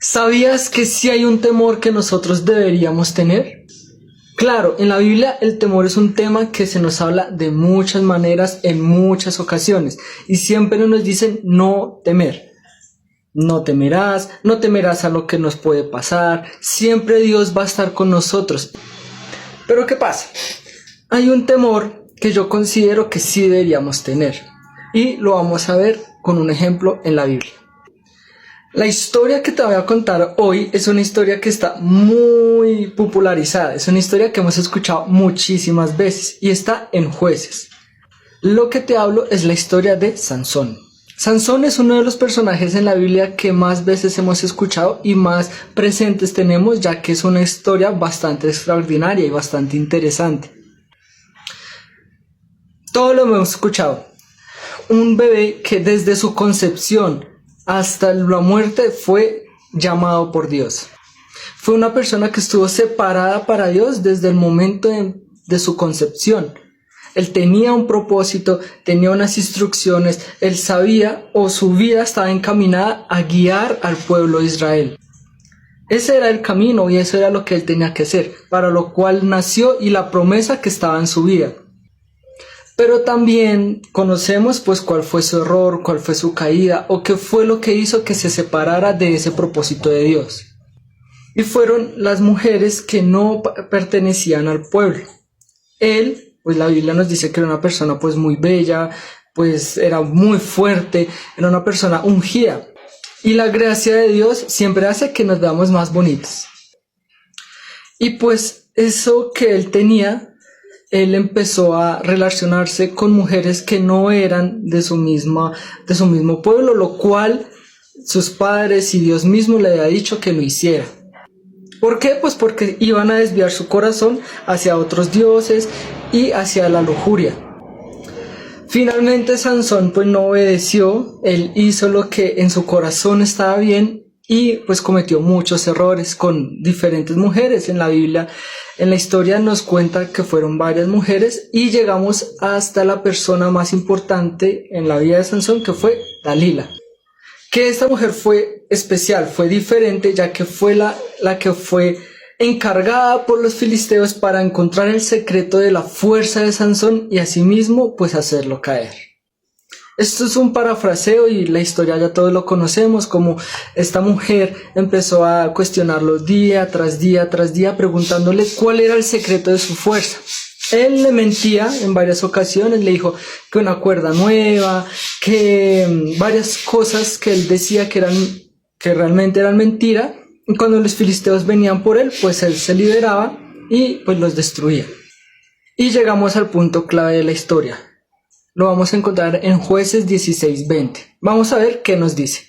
¿Sabías que sí hay un temor que nosotros deberíamos tener? Claro, en la Biblia el temor es un tema que se nos habla de muchas maneras, en muchas ocasiones, y siempre nos dicen no temer. No temerás a lo que nos puede pasar, siempre Dios va a estar con nosotros. Pero ¿qué pasa? Hay un temor que yo considero que sí deberíamos tener, y lo vamos a ver con un ejemplo en la Biblia. La historia que te voy a contar hoy es una historia que está muy popularizada, es una historia que hemos escuchado muchísimas veces y está en Jueces. Lo que te hablo es la historia de Sansón. Sansón es uno de los personajes en la Biblia que más veces hemos escuchado y más presentes tenemos, ya que es una historia bastante extraordinaria y bastante interesante. Todo lo hemos escuchado. Un bebé que desde su concepción hasta la muerte fue llamado por Dios. Fue una persona que estuvo separada para Dios desde el momento de su concepción. Él tenía un propósito, tenía unas instrucciones, él sabía o su vida estaba encaminada a guiar al pueblo de Israel. Ese era el camino y eso era lo que él tenía que hacer, para lo cual nació y la promesa que estaba en su vida. Pero también conocemos pues cuál fue su error, cuál fue su caída o qué fue lo que hizo que se separara de ese propósito de Dios. Y fueron las mujeres que no pertenecían al pueblo. Él, pues la Biblia nos dice que era una persona pues muy bella, pues era muy fuerte, era una persona ungida. Y la gracia de Dios siempre hace que nos veamos más bonitos. Y pues eso que él tenía, él empezó a relacionarse con mujeres que no eran de su mismo pueblo, lo cual sus padres y Dios mismo le había dicho que no hiciera. ¿Por qué? Pues porque iban a desviar su corazón hacia otros dioses y hacia la lujuria. Finalmente Sansón pues no obedeció, él hizo lo que en su corazón estaba bien y pues cometió muchos errores con diferentes mujeres. En la Biblia, en la historia nos cuenta que fueron varias mujeres y llegamos hasta la persona más importante en la vida de Sansón, que fue Dalila. Que esta mujer fue especial, fue diferente, ya que fue la que fue encargada por los filisteos para encontrar el secreto de la fuerza de Sansón y asimismo pues hacerlo caer. Esto es un parafraseo y la historia ya todos lo conocemos, como esta mujer empezó a cuestionarlo día tras día tras día, preguntándole cuál era el secreto de su fuerza. Él le mentía en varias ocasiones, le dijo que una cuerda nueva, que varias cosas que él decía que realmente eran mentira. Y cuando los filisteos venían por él, pues él se liberaba y pues los destruía. Y llegamos al punto clave de la historia. Lo vamos a encontrar en Jueces 16:20. Vamos a ver qué nos dice.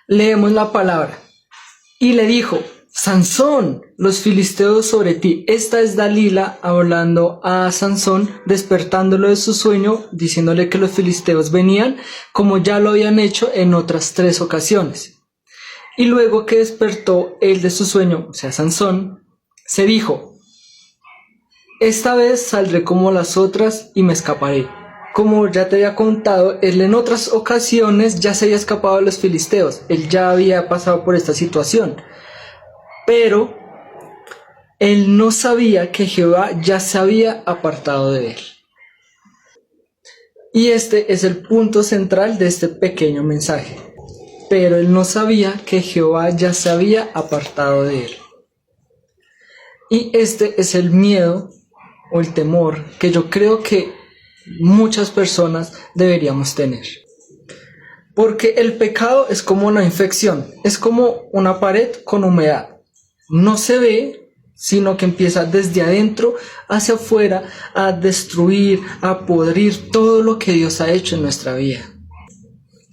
Leemos la palabra. Y le dijo: Sansón, los filisteos sobre ti. Esta es Dalila hablando a Sansón, despertándolo de su sueño, diciéndole que los filisteos venían, como ya lo habían hecho en otras 3 ocasiones. Y luego que despertó él de su sueño, o sea Sansón, se dijo: esta vez saldré como las otras y me escaparé. Como ya te había contado, él en otras ocasiones ya se había escapado de los filisteos, él ya había pasado por esta situación. Pero él no sabía que Jehová ya se había apartado de él. Y este es el punto central de este pequeño mensaje. Pero él no sabía que Jehová ya se había apartado de él. Y este es el miedo o el temor que yo creo que muchas personas deberíamos tener. Porque el pecado es como una infección, es como una pared con humedad. No se ve, sino que empieza desde adentro hacia afuera a destruir, a podrir todo lo que Dios ha hecho en nuestra vida.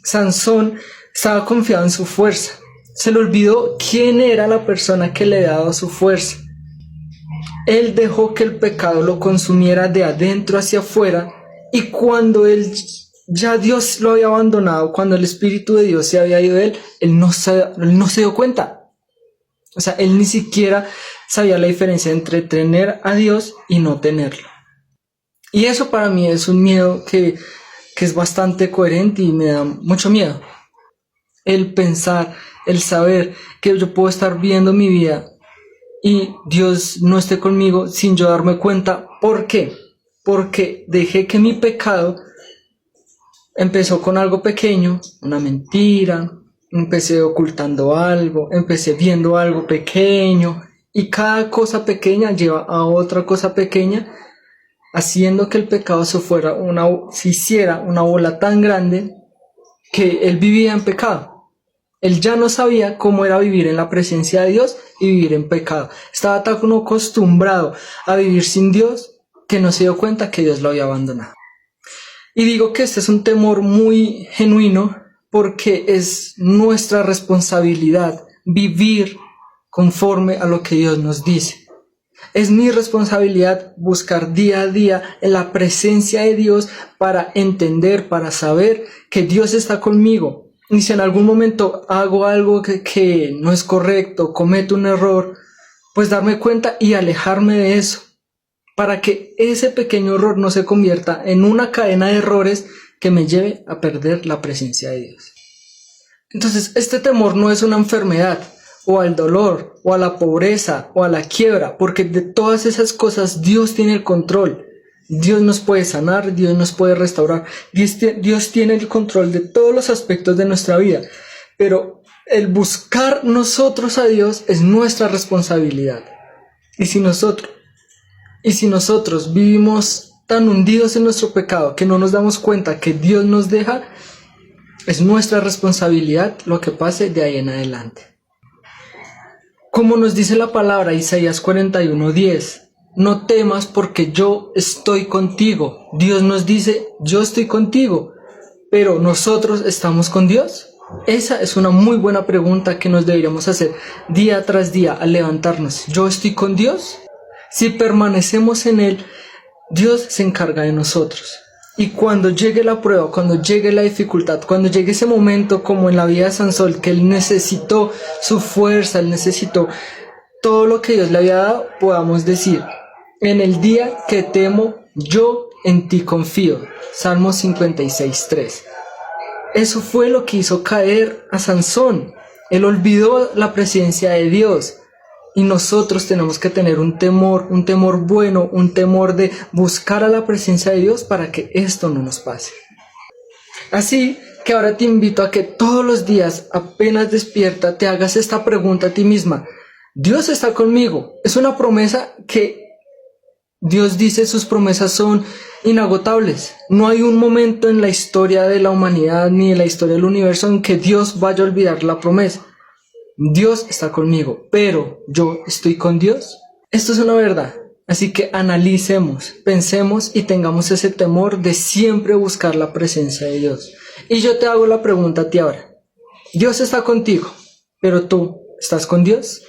Sansón estaba confiado en su fuerza. Se le olvidó quién era la persona que le había dado su fuerza. Él dejó que el pecado lo consumiera de adentro hacia afuera, y cuando ya Dios lo había abandonado, cuando el Espíritu de Dios se había ido de él, él no se dio cuenta. O sea, él ni siquiera sabía la diferencia entre tener a Dios y no tenerlo. Y eso para mí es un miedo que es bastante coherente y me da mucho miedo. El pensar el saber que yo puedo estar viendo mi vida y Dios no esté conmigo sin yo darme cuenta. ¿Por qué? Porque dejé que mi pecado empezó con algo pequeño, una mentira, empecé ocultando algo, empecé viendo algo pequeño y cada cosa pequeña lleva a otra cosa pequeña, haciendo que el pecado se hiciera una bola tan grande que él vivía en pecado. Él ya no sabía cómo era vivir en la presencia de Dios y vivir en pecado. Estaba tan acostumbrado a vivir sin Dios que no se dio cuenta que Dios lo había abandonado. Y digo que este es un temor muy genuino porque es nuestra responsabilidad vivir conforme a lo que Dios nos dice. Es mi responsabilidad buscar día a día en la presencia de Dios para entender, para saber que Dios está conmigo. Y si en algún momento hago algo que no es correcto, cometo un error, pues darme cuenta y alejarme de eso, para que ese pequeño error no se convierta en una cadena de errores que me lleve a perder la presencia de Dios. Entonces, este temor no es una enfermedad, o al dolor, o a la pobreza, o a la quiebra, porque de todas esas cosas Dios tiene el control. Dios nos puede sanar, Dios nos puede restaurar, Dios tiene el control de todos los aspectos de nuestra vida, pero el buscar nosotros a Dios es nuestra responsabilidad. Y si nosotros vivimos tan hundidos en nuestro pecado que no nos damos cuenta que Dios nos deja, es nuestra responsabilidad lo que pase de ahí en adelante. Como nos dice la palabra Isaías 41:10, no temas porque yo estoy contigo. Dios nos dice, yo estoy contigo, pero ¿nosotros estamos con Dios? Esa es una muy buena pregunta que nos deberíamos hacer día tras día al levantarnos. ¿Yo estoy con Dios? Si permanecemos en Él, Dios se encarga de nosotros. Y cuando llegue la prueba, cuando llegue la dificultad, cuando llegue ese momento como en la vida de Sansón, que él necesitó su fuerza, él necesitó todo lo que Dios le había dado, podamos decir, en el día que temo, yo en ti confío. Salmo 56:3. Eso fue lo que hizo caer a Sansón. Él olvidó la presencia de Dios. Y nosotros tenemos que tener un temor bueno, un temor de buscar a la presencia de Dios para que esto no nos pase. Así que ahora te invito a que todos los días, apenas despierta, te hagas esta pregunta a ti misma. ¿Dios está conmigo? Es una promesa que Dios dice, sus promesas son inagotables. No hay un momento en la historia de la humanidad ni en la historia del universo en que Dios vaya a olvidar la promesa. Dios está conmigo, pero ¿yo estoy con Dios? Esto es una verdad, así que analicemos, pensemos y tengamos ese temor de siempre buscar la presencia de Dios. Y yo te hago la pregunta a ti ahora. Dios está contigo, pero ¿tú estás con Dios?